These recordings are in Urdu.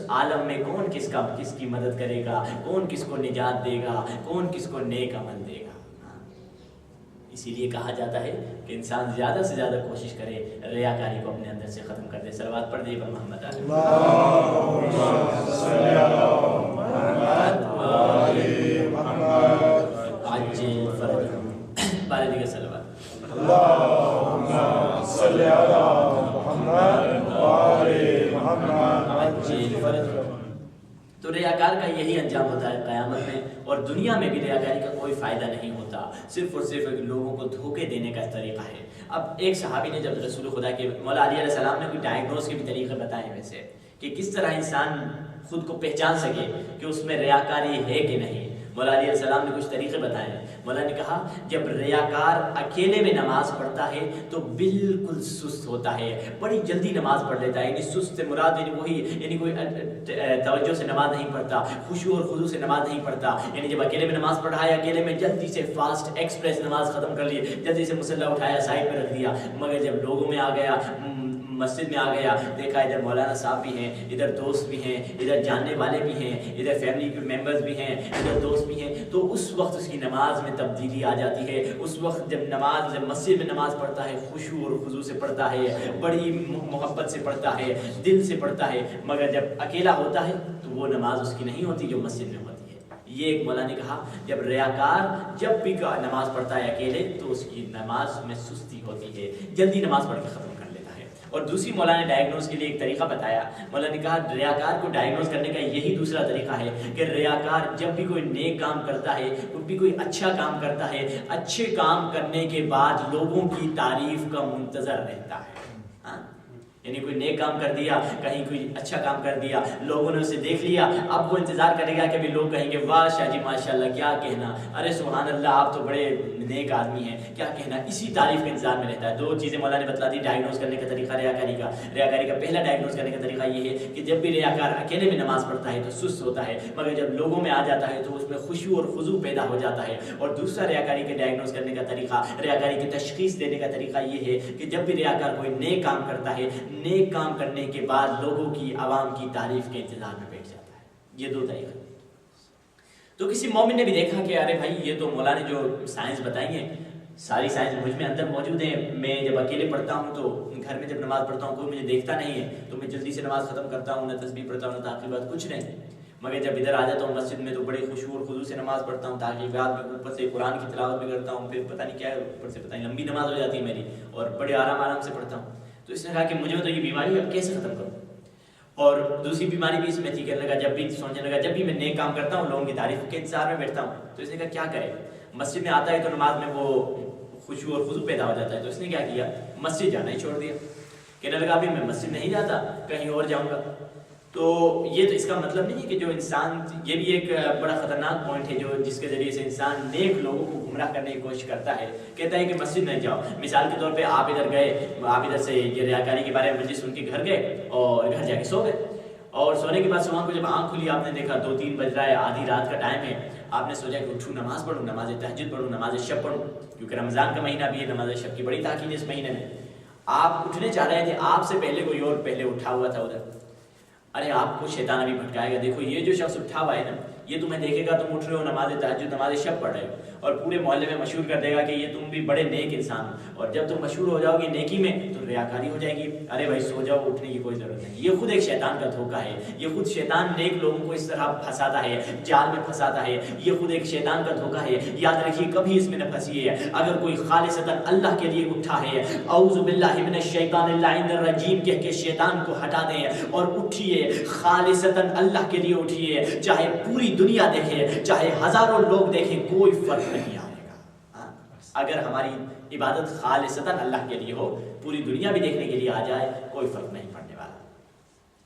عالم میں کون کس کی مدد کرے گا، کون کس کو نجات دے گا، کون کس کو نیک عمل دے گا۔ اسی لیے کہا جاتا ہے کہ انسان زیادہ سے زیادہ کوشش کرے ریاکاری کو اپنے اندر سے ختم کر دے۔ صلوات پڑھ دے محمد بالدیگر صلوات۔ تو ریاکار کا یہی انجام ہوتا ہے قیامت میں، اور دنیا میں بھی ریاکاری کا کوئی فائدہ نہیں ہوتا، صرف اور صرف لوگوں کو دھوکے دینے کا طریقہ ہے۔ اب ایک صحابی نے جب رسول خدا کے مولا علی علیہ السلام نے کوئی ڈائگنوز کے بھی طریقے بتائے ویسے کہ کس طرح انسان خود کو پہچان سکے کہ اس میں ریاکاری ہے کہ نہیں، مولا علیہ السلام نے کچھ طریقے بتائے۔ مولا نے کہا جب ریاکار اکیلے میں نماز پڑھتا ہے تو بالکل سست ہوتا ہے، بڑی جلدی نماز پڑھ لیتا ہے، یعنی سست سے مراد یعنی کوئی توجہ سے نماز نہیں پڑھتا، خشوع اور خضوع سے نماز نہیں پڑھتا، یعنی جب اکیلے میں نماز پڑھا ہے اکیلے میں جلدی سے فاسٹ ایکسپریس نماز ختم کر لی، جلدی سے مصلی اٹھایا سائڈ میں رکھ دیا، مگر جب لوگوں میں آ گیا، مسجد میں آ گیا، دیکھا ادھر مولانا صاحب بھی ہیں، ادھر دوست بھی ہیں، ادھر جاننے والے بھی ہیں، ادھر فیملی کے ممبرز بھی ہیں، ادھر دوست بھی ہیں، تو اس وقت اس کی نماز میں تبدیلی آ جاتی ہے۔ اس وقت جب مسجد میں نماز پڑھتا ہے خشوع اور خضوع سے پڑھتا ہے، بڑی محبت سے پڑھتا ہے، دل سے پڑھتا ہے، مگر جب اکیلا ہوتا ہے تو وہ نماز اس کی نہیں ہوتی جو مسجد میں ہوتی ہے۔ یہ ایک مولا نے کہا جب ریاکار جب بھی نماز پڑھتا ہے اکیلے تو اس کی نماز میں سستی ہوتی ہے، جلدی نماز پڑھ کے ختم کر لیتا ہے۔ اور دوسری مولا نے ڈائگنوز کے لیے ایک طریقہ بتایا، مولا نے کہا ریاکار کو ڈائگنوز کرنے کا یہی دوسرا طریقہ ہے کہ ریاکار جب بھی کوئی نیک کام کرتا ہے، جب بھی کوئی اچھا کام کرتا ہے، اچھے کام کرنے کے بعد لوگوں کی تعریف کا منتظر رہتا ہے۔ یعنی کوئی نیک کام کر دیا، کہیں کوئی اچھا کام کر دیا، لوگوں نے اسے دیکھ لیا، اب وہ انتظار کرے گا کہ ابھی لوگ کہیں گے واہ شاہ جی ماشاءاللہ کیا کہنا، ارے سبحان اللہ آپ تو بڑے نیک آدمی ہیں، کیا کہنا، اسی تعریف کے انتظار میں رہتا ہے۔ دو چیزیں مولا نے بتلا دی ڈائگنوز کرنے کا طریقہ ریاکاری کا پہلا ڈائگنوز کرنے کا طریقہ یہ ہے کہ جب بھی ریاکار اکیلے میں نماز پڑھتا ہے تو سست ہوتا ہے، مگر جب لوگوں میں آ جاتا ہے تو اس میں خشوع اور خضوع پیدا ہو جاتا ہے۔ اور دوسرا ریاکاری کے ڈائگنوز کرنے کا طریقہ، ریاکاری کی تشخیص دینے کا طریقہ یہ ہے کہ جب بھی ریاکار کوئی نیک کام کرتا ہے، نیک کام کرنے کے بعد لوگوں کی عوام کی تعریف کے انتظار میں بیٹھ جاتا ہے۔ یہ دو طریقے۔ تو کسی مومن نے بھی دیکھا کہ ارے بھائی یہ تو مولا نے جو سائنس بتائی ہیں ساری سائنس مجھ میں اندر موجود ہیں، میں جب اکیلے پڑھتا ہوں تو گھر میں جب نماز پڑھتا ہوں کوئی مجھے دیکھتا نہیں ہے تو میں جلدی سے نماز ختم کرتا ہوں، نہ تسبیح پڑھتا ہوں نہ تعقیبات، کچھ نہیں، مگر جب ادھر آ جاتا ہوں مسجد میں تو بڑے خشوع اور خضوع سے نماز پڑھتا ہوں، تعقیبات میں اوپر سے قرآن کی تلاوت بھی کرتا ہوں، پھر پتہ نہیں کیا ہے اوپر سے پتہ نہیں لمبی نماز ہو جاتی ہے میری، اور بڑے آرام سے پڑھتا ہوں۔ تو اس نے کہا کہ مجھے تو یہ بیماری اب کیسے ختم کروں؟ اور دوسری بیماری بھی اس میں تھی، کہنے لگا جب بھی سوچنے لگا جب بھی میں نیک کام کرتا ہوں لوگوں کی تعریف کے انتظار میں بیٹھتا ہوں۔ تو اس نے کہا کیا کرے، مسجد میں آتا ہے تو نماز میں وہ خشوع اور خضوع پیدا ہو جاتا ہے، تو اس نے کیا کیا، مسجد جانا ہی چھوڑ دیا، کہنے لگا ابھی میں مسجد نہیں جاتا کہیں اور جاؤں گا۔ تو یہ تو اس کا مطلب نہیں ہے کہ جو انسان، یہ بھی ایک بڑا خطرناک پوائنٹ ہے جو جس کے ذریعے سے انسان نیک لوگوں کو گمراہ کرنے کی کوشش کرتا ہے، کہتا ہے کہ مسجد نہیں جاؤ۔ مثال کے طور پہ آپ ادھر گئے، آپ ادھر سے یہ ریاکاری کے بارے میں مجلس سن کے گھر گئے اور گھر جا کے سو گئے، اور سونے کے بعد صبح کو جب آنکھ کھلی آپ نے دیکھا 2-3 بج رہا ہے، آدھی رات کا ٹائم ہے، آپ نے سوچا کہ اٹھوں نماز پڑھوں، نماز تہجد پڑھوں، نماز شب پڑھوں، کیونکہ رمضان کا مہینہ بھی ہے، نماز شب کی بڑی تاکید ہے اس مہینے میں۔ آپ اٹھنے چاہ رہے تھے، آپ سے پہلے کوئی اور پہلے اٹھا ہوا تھا ادھر، ارے آپ کو شیطان ابھی بھٹکائے گا، دیکھو یہ جو شخص اٹھا ہوا ہے نا، یہ تمہیں دیکھے گا تم اٹھ رہے ہو، نماز تہجد نماز شب پڑھ رہے ہو، اور پورے محلے میں مشہور کر دے گا کہ یہ تم بھی بڑے نیک انسان ہو، اور جب تم مشہور ہو جاؤ گے نیکی میں تو ریاکاری ہو جائے گی، ارے بھائی سو جاؤ، اٹھنے کی کوئی ضرورت نہیں۔ یہ خود ایک شیطان کا دھوکہ ہے، یہ خود شیطان نیک لوگوں کو اس طرح پھنساتا ہے، جال میں پھنساتا ہے، یہ خود ایک شیطان کا دھوکہ ہے۔ یاد رکھیے کبھی اس میں نہ پھنسیے، اگر کوئی خالصتاً اللہ کے لیے اٹھا ہے، اعوذ باللہ من الشیطان اللعین الرجیم کہہ کے شیطان کو ہٹا دیں اور اٹھیے، خالصتاً اللہ کے لیے اٹھیے، چاہے پوری دنیا دیکھے، چاہے ہزاروں لوگ دیکھیں، کوئی فرق نہیں آئے گا۔ اگر ہماری عبادت خالصتاً اللہ کے لیے ہو، پوری دنیا بھی دیکھنے کے لیے آ جائے، کوئی فرق نہیں پڑنے والا۔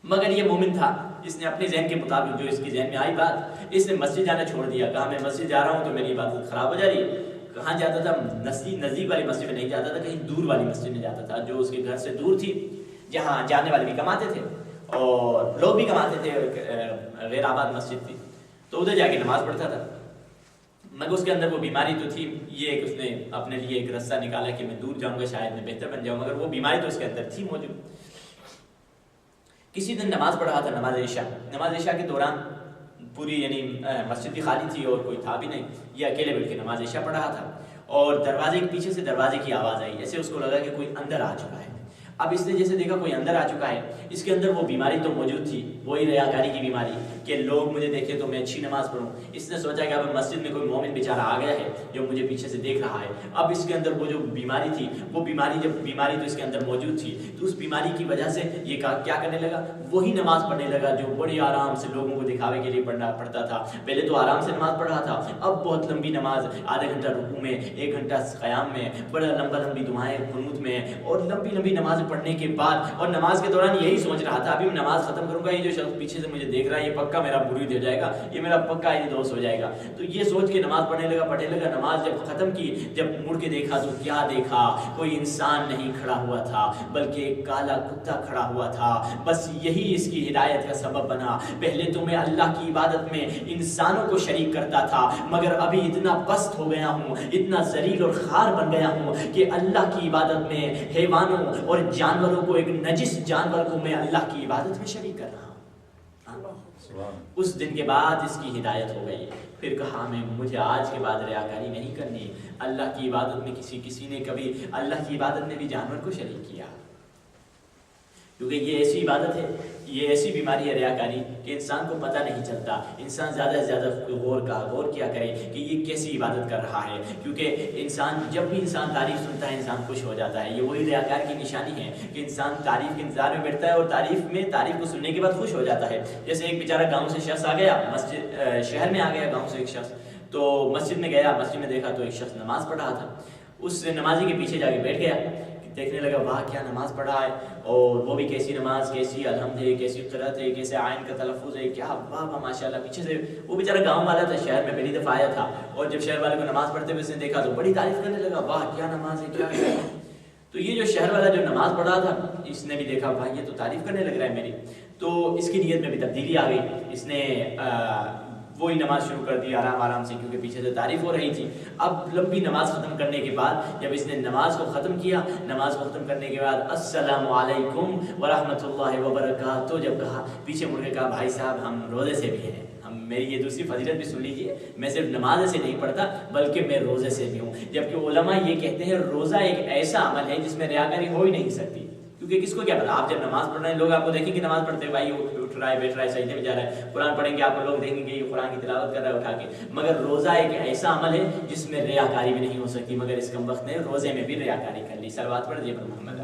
مگر یہ مومن تھا، اس نے اپنے ذہن کے مطابق جو اس کی ذہن میں آئی بات، اس نے مسجد جانا چھوڑ دیا، کہا میں مسجد جا رہا ہوں تو میری عبادت خراب ہو جا رہی ہے۔ کہاں جاتا تھا، نزدیک والی مسجد میں نہیں جاتا تھا، کہیں دور والی مسجد میں جاتا تھا جو اس کے گھر سے دور تھی، جہاں جانے والے بھی کماتے تھے اور لوگ بھی کماتے تھے، غیر آباد مسجد تھی، تو ادھر جا کے نماز پڑھتا تھا۔ مگر اس کے اندر وہ بیماری تو تھی، یہ ایک اس نے اپنے لیے ایک رستہ نکالا کہ میں دور جاؤں گا شاید میں بہتر بن جاؤں، مگر وہ بیماری تو اس کے اندر تھی موجود۔ کسی دن نماز پڑھ رہا تھا، نماز عشاء کے دوران پوری یعنی مسجد بھی خالی تھی اور کوئی تھا بھی نہیں، یہ اکیلے بیٹھ کے نماز عشاء پڑھ رہا تھا اور دروازے کے پیچھے سے دروازے کی آواز آئی، ایسے اس کو لگا کہ کوئی اندر آ چکا ہے۔ اب اس نے جیسے دیکھا کوئی اندر آ چکا ہے، اس کے اندر وہ بیماری تو موجود تھی، وہی ریاکاری کی بیماری کہ لوگ مجھے دیکھیں تو میں اچھی نماز پڑھوں۔ اس نے سوچا کہ اب مسجد میں کوئی مومن بیچارہ آ گیا ہے جو مجھے پیچھے سے دیکھ رہا ہے۔ اب اس کے اندر وہ جو بیماری تھی، وہ بیماری تو اس کے اندر موجود تھی، تو اس بیماری کی وجہ سے یہ کیا کرنے لگا، وہی نماز پڑھنے لگا جو بڑی آرام سے لوگوں کو دکھاوے کے لیے پڑھتا تھا۔ پہلے تو آرام سے نماز پڑھ رہا تھا، اب بہت لمبی نماز، آدھا گھنٹہ رکوع میں، 1 گھنٹہ قیام میں، بڑا لمبی دعائیں قنوت میں، اور لمبی نماز پڑھنے کے بعد اور نماز کے دوران یہی سوچ رہا تھا ابھی میں نماز ختم کروں گا، یہ جو شخص پیچھے سے مجھے دیکھ رہا ہے یہ پکا میرا مرید ہو جائے گا، یہ میرا پکا یہ دوست ہو جائے گا۔ تو یہ سوچ کے نماز پڑھنے لگا۔ نماز جب ختم کی، جب مڑ کے دیکھا تو کیا دیکھا، کوئی انسان نہیں کھڑا ہوا تھا بلکہ ایک کالا کتا کھڑا ہوا تھا۔ بس یہی اس کی ہدایت کا سبب بنا۔ پہلے تو میں اللہ کی عبادت میں انسانوں کو شریک کرتا تھا، مگر ابھی اتنا پست ہو گیا ہوں، اتنا ذلیل اور خوار بن گیا ہوں کہ اللہ کی عبادت میں حیوانوں اور جانوروں کو، ایک نجس جانور کو میں اللہ کی عبادت میں شریک کر رہا ہوں۔ اس دن کے بعد اس کی ہدایت ہو گئی۔ پھر کہا مجھے آج کے بعد ریاکاری نہیں کرنی۔ اللہ کی عبادت میں کسی نے کبھی اللہ کی عبادت میں بھی جانور کو شریک کیا، کیونکہ یہ ایسی عبادت ہے، یہ ایسی بیماری ہے ریاکاری کہ انسان کو پتہ نہیں چلتا۔ انسان زیادہ سے زیادہ غور کیا کرے کہ یہ کیسی عبادت کر رہا ہے، کیونکہ جب بھی انسان تعریف سنتا ہے انسان خوش ہو جاتا ہے۔ یہ وہی ریاکار کی نشانی ہے کہ انسان تعریف کے انتظار میں بیٹھتا ہے اور تعریف کو سننے کے بعد خوش ہو جاتا ہے۔ جیسے ایک بیچارہ گاؤں سے شخص آ گیا، شہر میں آ گیا گاؤں سے ایک شخص، تو مسجد میں گیا، مسجد میں دیکھا تو ایک شخص نماز پڑھ رہا تھا۔ اس نمازی کے پیچھے جا کے بیٹھ گیا، دیکھنے لگا واہ کیا نماز پڑھا ہے، اور وہ بھی کیسی نماز، کیسی الحمد ہے، کیسی قرأت ہے، کیسے آئین کا تلفظ ہے، کیا واہ واہ ماشاءاللہ۔ پیچھے سے وہ بیچارہ گاؤں والا تھا، شہر میں پہلی دفعہ آیا تھا، اور جب شہر والے کو نماز پڑھتے ہوئے اس نے دیکھا تو بڑی تعریف کرنے لگا، واہ کیا نماز ہے، کیا ہے۔ تو یہ جو شہر والا جو نماز پڑھ رہا تھا، اس نے بھی دیکھا بھائی یہ تو تعریف کرنے لگ رہا ہے میری، تو اس کی نیت میں بھی تبدیلی آ گئی۔ اس نے وہی نماز شروع کر دی آرام سے، کیونکہ پیچھے سے تعریف ہو رہی تھی۔ اب لمبی نماز ختم کرنے کے بعد جب اس نے نماز کو ختم کیا، نماز کو ختم کرنے کے بعد السلام علیکم ورحمۃ اللہ وبرکاتہ جب کہا، پیچھے مڑ کے کہا بھائی صاحب ہم روزے سے بھی ہیں، میری یہ دوسری فضیلت بھی سن لیجئے، میں صرف نماز سے نہیں پڑھتا بلکہ میں روزے سے بھی ہوں۔ جبکہ علماء یہ کہتے ہیں روزہ ایک ایسا عمل ہے جس میں ریاکاری ہو ہی نہیں سکتی، کیونکہ کس کو کیا پتا، آپ جب نماز پڑھ رہے ہیں لوگ آپ کو دیکھیں گے نماز پڑھتے ہیں، بھائی اٹھ رہا ہے، بیٹھ رہا ہے، سجدے میں جا رہا ہے، قرآن پڑھیں گے آپ کو لوگ دیکھیں گے یہ قرآن کی تلاوت کر رہا ہے اٹھا کے۔ مگر روزہ ایک ایسا عمل ہے جس میں ریاکاری بھی نہیں ہو سکتی، مگر اس کم وقت نے روزے میں بھی ریاکاری کر لی۔ صلوات پڑھ دیجیے پر محمد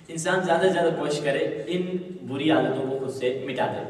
انسان زیادہ سے زیادہ کوشش کرے ان بری عادتوں کو خود سے مٹا دے،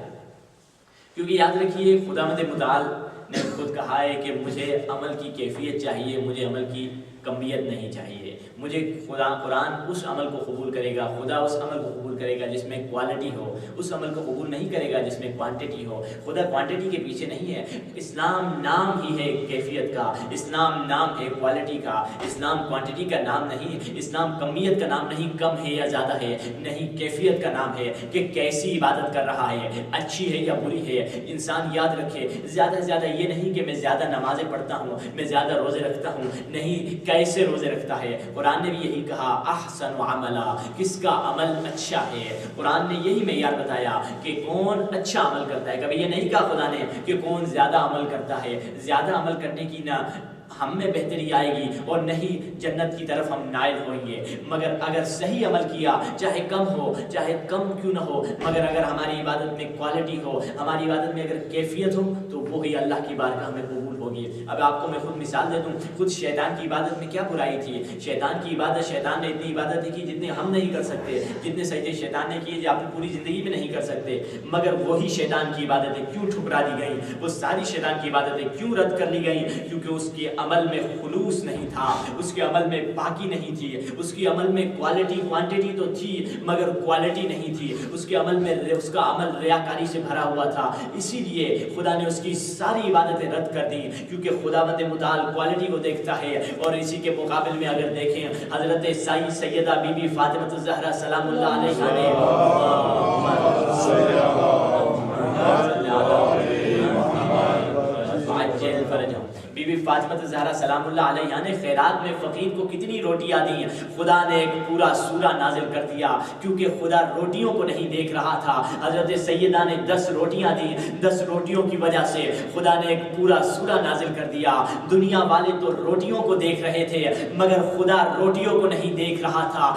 کیونکہ یاد رکھیے خداوند متعال نے خود کہا ہے کہ مجھے عمل کی کیفیت چاہیے، مجھے عمل کی کمیت نہیں چاہیے۔ مجھے قرآن اس عمل کو قبول کرے گا، خدا اس عمل کو قبول کرے گا جس میں کوالٹی ہو، اس عمل کو قبول نہیں کرے گا جس میں کوانٹٹی ہو۔ خدا کوانٹٹی کے پیچھے نہیں ہے، اسلام نام ہی ہے کیفیت کا، اسلام نام ہے کوالٹی کا، اسلام کوانٹٹی کا نام نہیں، اسلام کمیت کا نام نہیں، کم ہے یا زیادہ ہے نہیں، کیفیت کا نام ہے کہ کیسی عبادت کر رہا ہے، اچھی ہے یا بری ہے۔ انسان یاد رکھے زیادہ سے زیادہ یہ نہیں کہ میں زیادہ نمازیں پڑھتا ہوں، میں زیادہ روزے رکھتا ہوں، نہیں، کیسے روزے رکھتا ہے۔ قرآن نے بھی یہی کہا احسن عملا، کس کا عمل اچھا ہے۔ قرآن نے یہی معیار بتایا کہ کون اچھا عمل کرتا ہے، کبھی یہ نہیں کہا خدا نے کہ کون زیادہ عمل کرتا ہے۔ زیادہ عمل کرنے کی نہ ہم میں بہتری آئے گی اور نہیں جنت کی طرف ہم نائل ہوئیں گے، مگر اگر صحیح عمل کیا، چاہے کم ہو چاہے کم کیوں نہ ہو، مگر اگر ہماری عبادت میں کوالٹی ہو، ہماری عبادت میں اگر کیفیت ہو تو وہی اللہ کی بارگاہ میں قبول ہوگی۔ اب آپ کو میں خود مثال دے دوں، خود شیطان کی عبادت میں کیا برائی تھی۔ شیطان کی عبادت، شیطان نے اتنی عبادتیں کی جتنے ہم نہیں کر سکتے، جتنے سجدے شیطان نے کیے جو آپ پوری زندگی میں نہیں کر سکتے، مگر وہی شیطان کی عبادتیں کیوں ٹھکرا دی گئیں، وہ ساری شیطان کی عبادتیں کیوں رد کر لی گئیں؟ کیونکہ اس کے عمل میں خلوص نہیں تھا، اس کے عمل میں پاکی نہیں تھی، اس کے عمل میں کوانٹٹی تو تھی مگر کوالٹی نہیں تھی، اس کے عمل میں اس کا عمل ریاکاری سے بھرا ہوا تھا۔ اسی لیے خدا نے اس کی ساری عبادتیں رد کر دی، کیونکہ خداوند متعال کوالٹی کو دیکھتا ہے۔ اور اسی کے مقابل میں اگر دیکھیں حضرت سیدہ بی بی فاطمہ الزہرا سلام اللہ علیہا نے بی بی بی فاطمہ زہرا سلام اللہ علیہا نے خیرات میں فقیر کو کتنی روٹیاں دیں، خدا نے ایک پورا سورہ نازل کر دیا، کیونکہ خدا روٹیوں کو نہیں دیکھ رہا تھا۔ حضرت سیدہ نے 10 روٹیاں دیں، 10 روٹیوں کی وجہ سے خدا نے ایک پورا سورہ نازل کر دیا۔ دنیا والے تو روٹیوں کو دیکھ رہے تھے، مگر خدا روٹیوں کو نہیں دیکھ رہا تھا۔